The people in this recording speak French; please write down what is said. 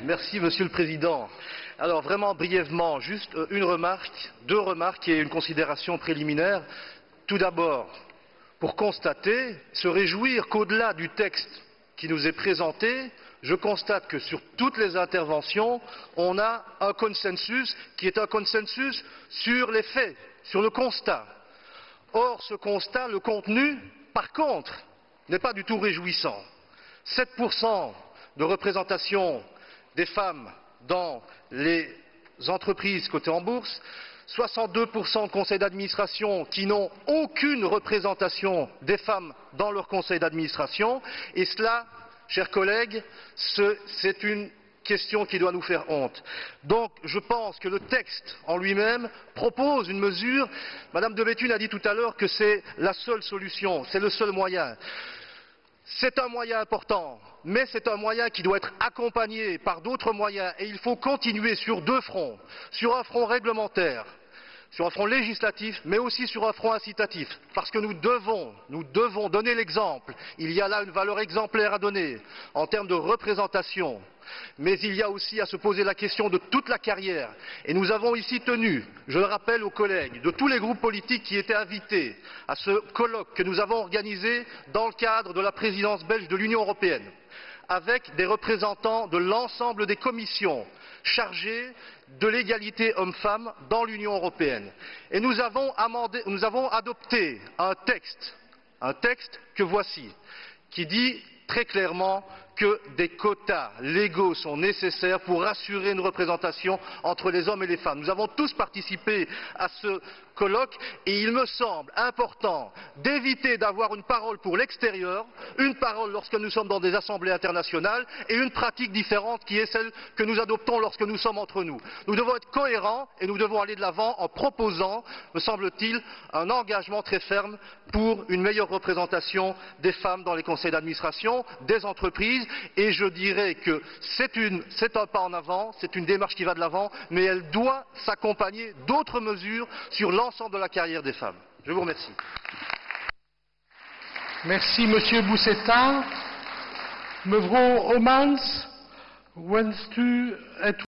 Merci, Monsieur le Président. Alors, vraiment brièvement, juste une remarque, deux remarques et une considération préliminaire. Tout d'abord, pour constater, se réjouir qu'au-delà du texte qui nous est présenté, je constate que sur toutes les interventions, on a un consensus qui est un consensus sur les faits, sur le constat. Or, ce constat, le contenu, par contre, n'est pas du tout réjouissant. 7% de représentation des femmes dans les entreprises cotées en bourse, 62% de conseils d'administration qui n'ont aucune représentation des femmes dans leur conseil d'administration, et cela, chers collègues, c'est une question qui doit nous faire honte. Donc, je pense que le texte en lui-même propose une mesure. Madame de Béthune a dit tout à l'heure que c'est la seule solution, c'est le seul moyen. C'est un moyen important, mais c'est un moyen qui doit être accompagné par d'autres moyens, et il faut continuer sur deux fronts, sur un front réglementaire, sur un front législatif, mais aussi sur un front incitatif, parce que nous devons donner l'exemple. Il y a là une valeur exemplaire à donner en termes de représentation, mais il y a aussi à se poser la question de toute la carrière. Et nous avons ici tenu, je le rappelle aux collègues, de tous les groupes politiques qui étaient invités à ce colloque que nous avons organisé dans le cadre de la présidence belge de l'Union européenne, avec des représentants de l'ensemble des commissions chargées de l'égalité hommes-femmes dans l'Union européenne. Et nous avons adopté un texte que voici, qui dit très clairement que des quotas légaux sont nécessaires pour assurer une représentation entre les hommes et les femmes. Nous avons tous participé à ce colloque et il me semble important d'éviter d'avoir une parole pour l'extérieur, une parole lorsque nous sommes dans des assemblées internationales et une pratique différente qui est celle que nous adoptons lorsque nous sommes entre nous. Nous devons être cohérents et nous devons aller de l'avant en proposant, me semble-t-il, un engagement très ferme pour une meilleure représentation des femmes dans les conseils d'administration, des entreprises. Et je dirais que c'est un pas en avant, c'est une démarche qui va de l'avant, mais elle doit s'accompagner d'autres mesures sur l'ensemble de la carrière des femmes. Je vous remercie. Merci, Monsieur Boussetta. Mevrouw Omans, wenst u het